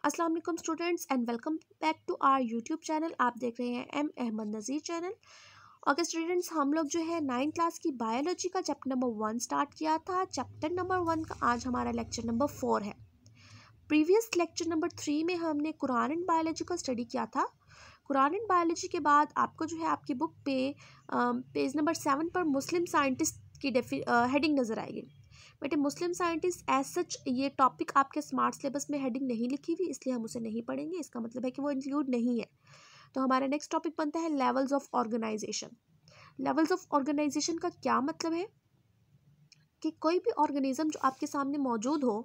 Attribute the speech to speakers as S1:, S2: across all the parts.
S1: अस्सलाम वालेकुम students and welcome back to our YouTube channel. आप देख रहे हैं M Ahmad Nazir channel. Okay students, हम लोग जो है 9th क्लास की बायोलॉजी का चैप्टर नंबर 1 स्टार्ट किया था। चैप्टर नंबर 1 का आज हमारा लेक्चर नंबर 4 है। प्रीवियस लेक्चर नंबर 3 में हमने कुरान एंड बायोलॉजी का स्टडी किया था। कुरान एंड बायोलॉजी के बाद आपको जो है आपकी बुक पे पेज नंबर 7 पर मुस्लिम साइंटिस्ट की हेडिंग नज़र आएगी। बेटे मुस्लिम साइंटिस्ट एज सच ये टॉपिक आपके स्मार्ट सिलेबस में हेडिंग नहीं लिखी हुई, इसलिए हम उसे नहीं पढ़ेंगे। इसका मतलब है कि वो इंक्लूड नहीं है। तो हमारा नेक्स्ट टॉपिक बनता है levels of organization. Levels of organization का क्या मतलब है कि कोई भी ऑर्गेनिज्म जो आपके सामने मौजूद हो,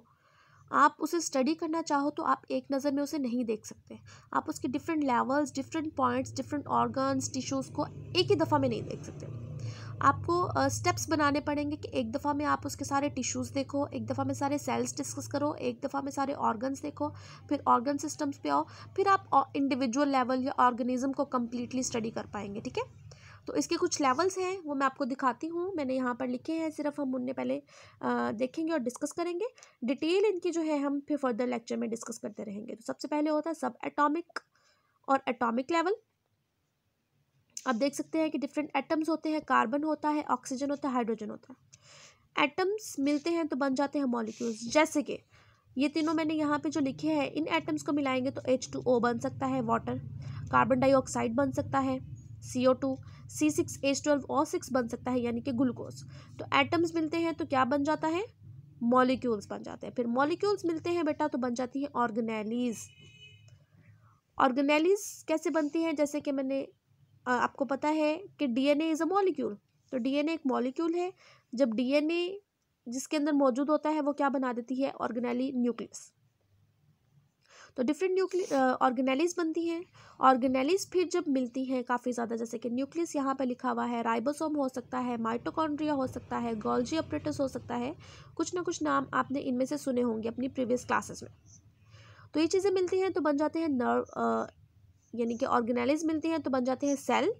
S1: आप उसे स्टडी करना चाहो तो आप एक नज़र में उसे नहीं देख सकते। आप उसके different levels, different points, different organs, tissues को एक ही दफ़ा में नहीं देख सकते। आपको स्टेप्स बनाने पड़ेंगे कि एक दफ़ा में आप उसके सारे टिश्यूज़ देखो, एक दफ़ा में सारे सेल्स डिस्कस करो, एक दफ़ा में सारे ऑर्गन्स देखो, फिर ऑर्गन सिस्टम्स पे आओ, फिर आप इंडिविजुअल लेवल या ऑर्गेनिज्म को कम्प्लीटली स्टडी कर पाएंगे। ठीक है, तो इसके कुछ लेवल्स हैं, वो मैं आपको दिखाती हूँ। मैंने यहाँ पर लिखे हैं, सिर्फ हम उन्हें पहले देखेंगे और डिस्कस करेंगे। डिटेल इनकी जो है हम फिर फर्दर लेक्चर में डिस्कस करते रहेंगे। तो सबसे पहले होता है सब एटॉमिक और एटॉमिक लेवल। आप देख सकते हैं कि डिफरेंट एटम्स होते हैं, कार्बन होता है, ऑक्सीजन होता है, हाइड्रोजन होता है। एटम्स मिलते हैं तो बन जाते हैं मॉलिक्यूल्स। जैसे कि ये तीनों मैंने यहाँ पे जो लिखे हैं, इन एटम्स को मिलाएंगे तो H2O बन सकता है, वाटर। कार्बन डाइऑक्साइड बन सकता है, CO2, C6H12O6 बन सकता है, यानी कि ग्लूकोज। तो एटम्स मिलते हैं तो क्या बन जाता है, मॉलिक्यूल्स बन जाते हैं। फिर मॉलिक्यूल्स मिलते हैं बेटा तो बन जाती है ऑर्गेनेलीज। ऑर्गेनेलीज कैसे बनती हैं, जैसे कि मैंने आपको पता है कि डीएनए इज़ अ मॉलिक्यूल। तो डीएनए एक मॉलिक्यूल है। जब डीएनए जिसके अंदर मौजूद होता है वो क्या बना देती है, ऑर्गेनेली न्यूक्लियस। तो डिफरेंट ऑर्गेनेलीज बनती हैं। ऑर्गेनेलीज फिर जब मिलती हैं काफ़ी ज़्यादा, जैसे कि न्यूक्लियस यहाँ पे लिखा हुआ है, राइबोसोम हो सकता है, माइटोकॉन्ड्रिया हो सकता है, गोल्जी अपरेटस हो सकता है। कुछ ना कुछ नाम आपने इनमें से सुने होंगे अपनी प्रीवियस क्लासेस में। तो ये चीज़ें मिलती हैं तो बन जाते हैं नर्व, यानी कि ऑर्गेनेलीज मिलती हैं तो बन जाते हैं सेल।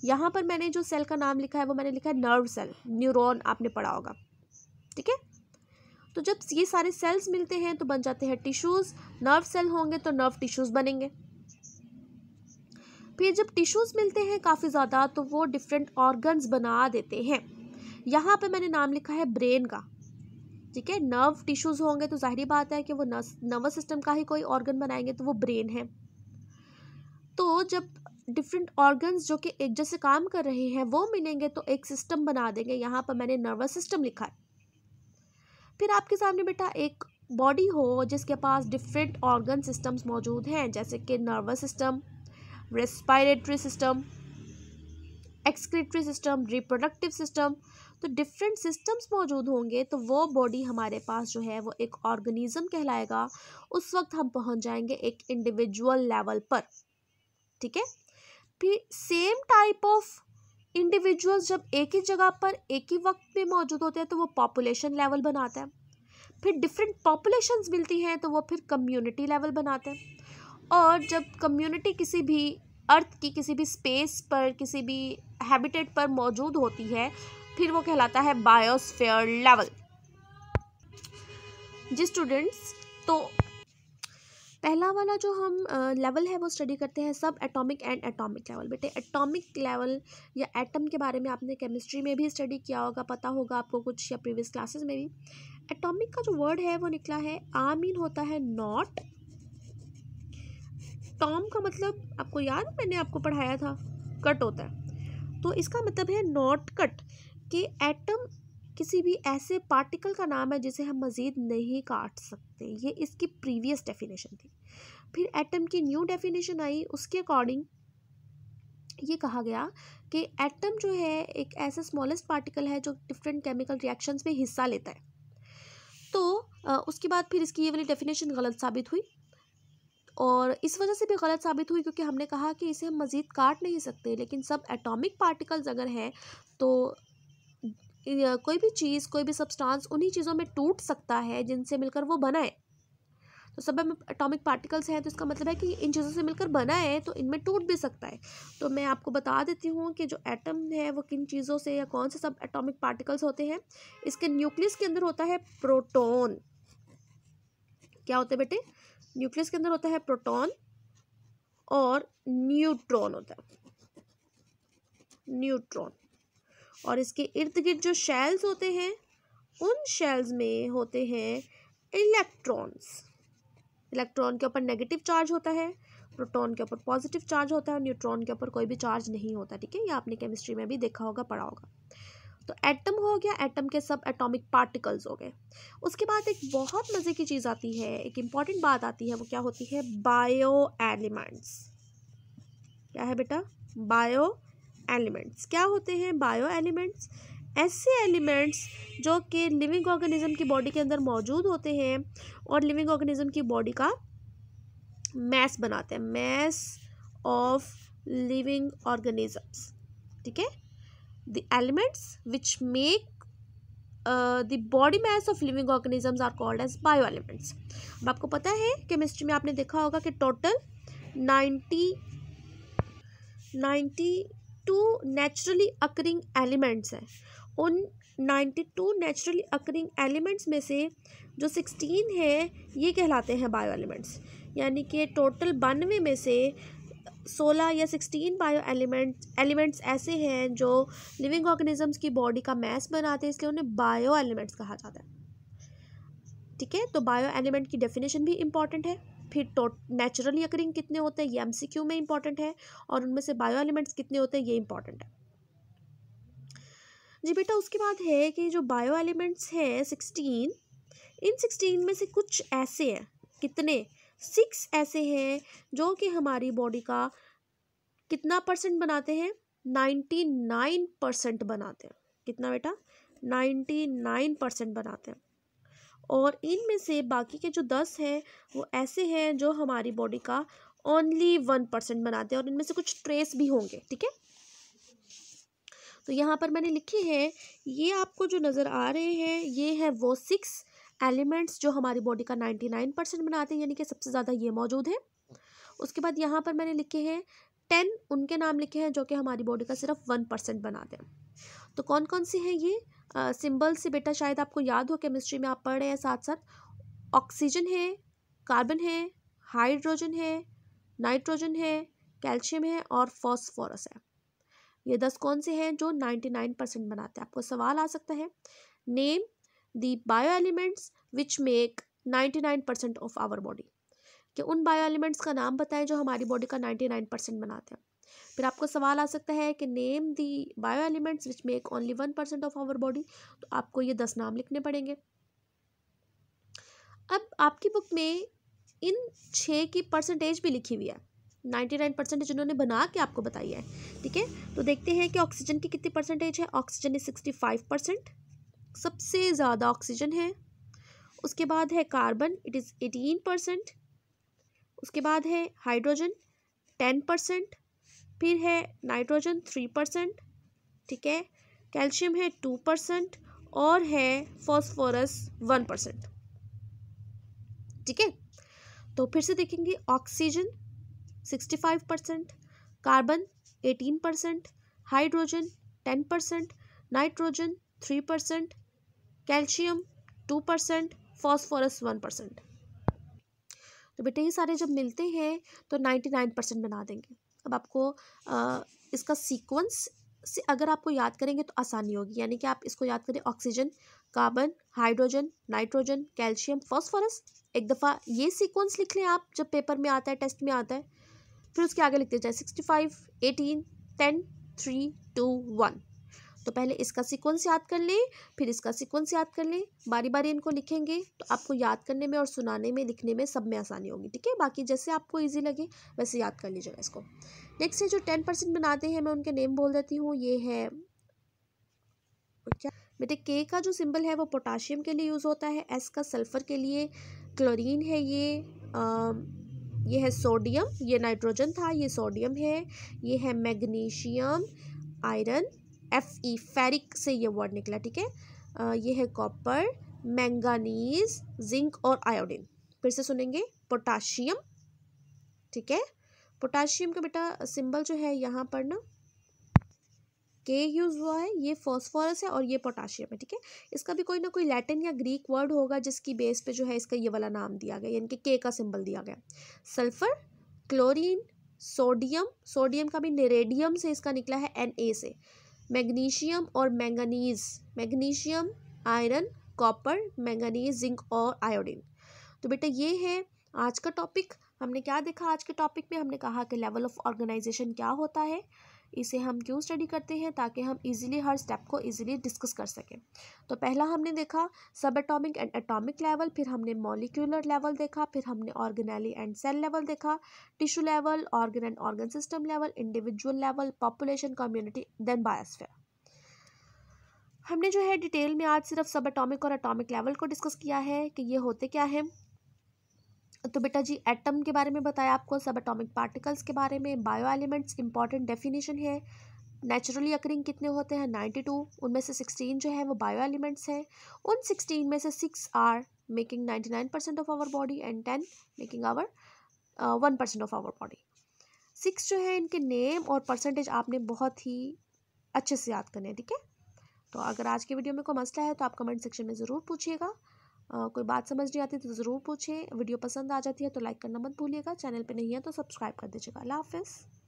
S1: यहाँ पर मैंने जो सेल का नाम लिखा है वो मैंने लिखा है नर्व सेल, न्यूरॉन आपने पढ़ा होगा। ठीक है, तो जब ये सारे सेल्स मिलते हैं तो बन जाते हैं टिश्यूज़। नर्व सेल होंगे तो नर्व टिश्यूज़ बनेंगे। फिर जब टिश्यूज़ मिलते हैं काफ़ी ज़्यादा तो वो डिफरेंट ऑर्गन्स बना देते हैं। यहाँ पे मैंने नाम लिखा है ब्रेन का। ठीक है, नर्व टिश्यूज़ होंगे तो जाहिर बात है कि वो नर्वस सिस्टम का ही कोई ऑर्गन बनाएंगे, तो वो ब्रेन है। तो जब डिफरेंट ऑर्गन्स जो कि एक जैसे काम कर रहे हैं वो मिलेंगे तो एक सिस्टम बना देंगे। यहाँ पर मैंने नर्वस सिस्टम लिखा है। फिर आपके सामने बेटा एक बॉडी हो जिसके पास डिफरेंट ऑर्गन सिस्टम्स मौजूद हैं, जैसे कि nervous system, respiratory system, excretory system, reproductive system. तो डिफरेंट सिस्टम्स मौजूद होंगे तो वो बॉडी हमारे पास जो है वो एक ऑर्गेनिज्म कहलाएगा। उस वक्त हम पहुँच जाएंगे एक इंडिविजुअल लेवल पर। ठीक है, फिर सेम टाइप ऑफ इंडिविजुअल्स जब एक ही जगह पर एक ही वक्त में मौजूद होते हैं तो वो पॉपुलेशन लेवल बनाता है। फिर डिफरेंट पॉपुलेशंस मिलती हैं तो वो फिर कम्युनिटी लेवल बनाते हैं। और जब कम्युनिटी किसी भी अर्थ की किसी भी स्पेस पर, किसी भी हैबिटेट पर मौजूद होती है, फिर वो कहलाता है बायोस्फीयर लेवल। जी स्टूडेंट्स, तो पहला वाला जो हम लेवल है वो स्टडी करते हैं सब एटॉमिक एंड एटॉमिक लेवल। बेटे एटॉमिक लेवल या एटम के बारे में आपने केमिस्ट्री में भी स्टडी किया होगा, पता होगा आपको कुछ, या प्रीवियस क्लासेस में भी। एटॉमिक का जो वर्ड है वो निकला है, आ मीन होता है नॉट, टॉम का मतलब आपको याद है, मैंने आपको पढ़ाया था, कट होता है। तो इसका मतलब है नॉट कट, कि एटम किसी भी ऐसे पार्टिकल का नाम है जिसे हम मज़ीद नहीं काट सकते। ये इसकी प्रीवियस डेफिनेशन थी। फिर एटम की न्यू डेफिनेशन आई, उसके अकॉर्डिंग ये कहा गया कि एटम जो है एक ऐसा स्मॉलेस्ट पार्टिकल है जो डिफरेंट केमिकल रिएक्शंस में हिस्सा लेता है। तो उसके बाद फिर इसकी ये वाली डेफिनेशन गलत साबित हुई, और इस वजह से भी गलत साबित हुई क्योंकि हमने कहा कि इसे हम मज़ीद काट नहीं सकते। लेकिन सब एटॉमिक पार्टिकल्स अगर हैं तो कोई भी चीज़, कोई भी सब्सटेंस उन्हीं चीज़ों में टूट सकता है जिनसे मिलकर वो बना है। तो सब में एटॉमिक पार्टिकल्स हैं तो इसका मतलब है कि इन चीज़ों से मिलकर बना है तो इनमें टूट भी सकता है। तो मैं आपको बता देती हूँ कि जो एटम है वो किन चीज़ों से या कौन से सब एटॉमिक पार्टिकल्स होते हैं। इसके न्यूक्लियस के अंदर होता है प्रोटॉन। क्या होते हैं बेटे, न्यूक्लियस के अंदर होता है प्रोटॉन और न्यूट्रॉन होता है, न्यूट्रॉन। और इसके इर्द गिर्द जो शेल्स होते हैं उन शेल्स में होते हैं इलेक्ट्रॉन्स। इलेक्ट्रॉन के ऊपर नेगेटिव चार्ज होता है, प्रोटॉन के ऊपर पॉजिटिव चार्ज होता है और न्यूट्रॉन के ऊपर कोई भी चार्ज नहीं होता। ठीक है, ये आपने केमिस्ट्री में भी देखा होगा, पढ़ा होगा। तो एटम हो गया, एटम के सब एटॉमिक पार्टिकल्स हो गए। उसके बाद एक बहुत मज़े की चीज़ आती है, एक इम्पॉर्टेंट बात आती है, वो क्या होती है? Bio elements. क्या है बेटा? Bio elements. क्या होते हैं बायो एलिमेंट्स? ऐसे एलिमेंट्स जो कि लिविंग ऑर्गेनिज्म की बॉडी के अंदर मौजूद होते हैं और लिविंग ऑर्गेनिज्म की बॉडी का मैस बनाते हैं, मैस ऑफ लिविंग ऑर्गेनिजम्स। ठीक है, the elements which make the body mass of living organisms are called as bio elements. अब आपको पता है केमिस्ट्री में आपने देखा होगा कि टोटल 92 नेचुरली अकरिंग एलिमेंट्स हैं। उन 92 नेचुरली अकरिंग एलिमेंट्स में से जो 16 है ये कहलाते हैं बायो एलिमेंट्स। यानी कि टोटल 92 में से 16 या 16 बायो एलिमेंट्स ऐसे हैं जो लिविंग ऑर्गेनिजम्स की बॉडी का मैस बनाते हैं, इसलिए उन्हें बायो एलिमेंट्स कहा जाता है। ठीक है, तो बायो एलिमेंट की डेफिनेशन भी इंपॉर्टेंट है। फिर नेचुरली अकरिंग कितने होते हैं ये एमसीक्यू में इंपॉर्टेंट है, और उनमें से बायो एलिमेंट्स कितने होते हैं ये इंपॉर्टेंट है। जी बेटा, उसके बाद है कि जो बायो एलिमेंट्स हैं 16, इन 16 में से कुछ ऐसे हैं, कितने? 6 ऐसे हैं जो कि हमारी बॉडी का कितना परसेंट बनाते हैं? 99% बनाते हैं। कितना बेटा? 99% बनाते हैं। और इनमें से बाकी के जो 10 हैं वो ऐसे हैं जो हमारी बॉडी का ओनली 1% बनाते हैं, और इनमें से कुछ ट्रेस भी होंगे। ठीक है, तो यहाँ पर मैंने लिखे हैं, ये आपको जो नज़र आ रहे हैं ये है वो 6 एलिमेंट्स जो हमारी बॉडी का 99% बनाते हैं, यानी कि सबसे ज़्यादा ये मौजूद है। उसके बाद यहाँ पर मैंने लिखे हैं 10 उनके नाम लिखे हैं जो कि हमारी बॉडी का सिर्फ 1% बनाते हैं। तो कौन कौन से हैं ये? सिंबल से बेटा शायद आपको याद हो, केमिस्ट्री में आप पढ़ रहे हैं साथ साथ। ऑक्सीजन है, कार्बन है, हाइड्रोजन है, नाइट्रोजन है, कैल्शियम है और फॉस्फोरस है। ये 10 कौन से हैं जो 99% बनाते हैं? आपको सवाल आ सकता है, name the bio elements which make 99% of our body, कि उन बायो एलिमेंट्स का नाम बताएं जो हमारी बॉडी का 99% बनाते हैं। फिर आपको सवाल आ सकता है कि name the bio elements which make only 1% of our body, तो आपको ये 10 नाम लिखने पड़ेंगे। अब आपकी बुक में इन 6 की परसेंटेज भी लिखी हुई है, 99% उन्होंने बना के आपको बताई है। ठीक है, तो देखते हैं कि ऑक्सीजन की कितनी परसेंटेज है। ऑक्सीजन इज 65%, सबसे ज़्यादा ऑक्सीजन है। उसके बाद है कार्बन, इट इज़ 18%। उसके बाद है हाइड्रोजन 10%, फिर है नाइट्रोजन 3%। ठीक है, कैल्शियम है 2% और है फॉस्फोरस 1%। ठीक है, तो फिर से देखेंगे, oxygen 65%, carbon 18%, hydrogen 10%, nitrogen 3%, calcium 2%, phosphorus 1%। तो बेटे ये सारे जब मिलते हैं तो 99% बना देंगे। अब आपको इसका सीक्वेंस से अगर आपको याद करेंगे तो आसानी होगी, यानी कि आप इसको याद करें, oxygen, carbon, hydrogen, nitrogen, calcium, phosphorus. एक दफ़ा ये सीक्वेंस लिख लें आप, जब पेपर में आता है, टेस्ट में आता है, फिर उसके आगे लिखते जाए 65, 18, 10, 3, 2, 1। तो पहले इसका सीक्वेंस याद कर लें, फिर इसका सीक्वेंस याद कर लें, बारी बारी इनको लिखेंगे तो आपको याद करने में और सुनाने में, लिखने में, सब में आसानी होगी। ठीक है, बाकी जैसे आपको इजी लगे वैसे याद कर लीजिएगा इसको। नेक्स्ट है जो 10% बनाते हैं, मैं उनके नेम बोल देती हूँ। ये है क्या बेटे, के का जो सिंबल है वो पोटाशियम के लिए यूज़ होता है, एस का सल्फर के लिए, क्लोरीन है ये है सोडियम, ये नाइट्रोजन था, ये सोडियम है, ये है मैग्नीशियम, आयरन, Fe फेरिक से ये वर्ड निकला। ठीक है, ये है कॉपर, मैंगानीज, जिंक और आयोडीन। फिर से सुनेंगे, पोटाशियम। ठीक है, पोटाशियम का बेटा सिंबल जो है यहाँ पर ना के यूज़ हुआ है, ये फॉस्फोरस है और ये पोटाशियम है, ठीक है। इसका भी कोई ना कोई लैटिन या ग्रीक वर्ड होगा जिसकी बेस पे जो है इसका ये वाला नाम दिया गया, यानी कि के का सिंबल दिया गया। सल्फर, क्लोरीन, सोडियम, सोडियम का भी नेरेडियम से इसका निकला है Na से। मैग्नीशियम और manganese, magnesium, iron, copper, manganese, zinc और आयोडीन। तो बेटा ये है आज का टॉपिक। हमने क्या देखा आज के टॉपिक में? हमने कहा कि लेवल ऑफ ऑर्गेनाइजेशन क्या होता है, इसे हम क्यों स्टडी करते हैं, ताकि हम इजीली हर स्टेप को इजीली डिस्कस कर सकें। तो पहला हमने देखा सब एटॉमिक एंड एटॉमिक लेवल, फिर हमने मॉलिक्यूलर लेवल देखा, फिर हमने ऑर्गेनेली एंड सेल लेवल देखा, tissue level, organ and organ system level, individual level, population, community, then biosphere. हमने जो है डिटेल में आज सिर्फ सब एटॉमिक और एटॉमिक लेवल को डिस्कस किया है कि ये होते क्या है। तो बेटा जी एटम के बारे में बताया आपको, सब एटॉमिक पार्टिकल्स के बारे में, बायो एलिमेंट्स इंपॉर्टेंट डेफिनेशन है। नेचुरली अकरिंग कितने होते हैं? 92, उनमें से 16 जो है वो बायो एलिमेंट्स हैं। उन 16 में से 6 are making 99% of our body and 10 making our 1% of our body. 6 जो है इनके नेम और परसेंटेज आपने बहुत ही अच्छे से याद करने हैं, ठीक है। तो अगर आज की वीडियो में कोई मसला है तो आप कमेंट सेक्शन में ज़रूर पूछिएगा। कोई बात समझ नहीं आती तो ज़रूर पूछें। वीडियो पसंद आ जाती है तो लाइक करना मत भूलिएगा। चैनल पे नहीं है तो सब्सक्राइब कर दीजिएगा। अल्लाह हाफिज़।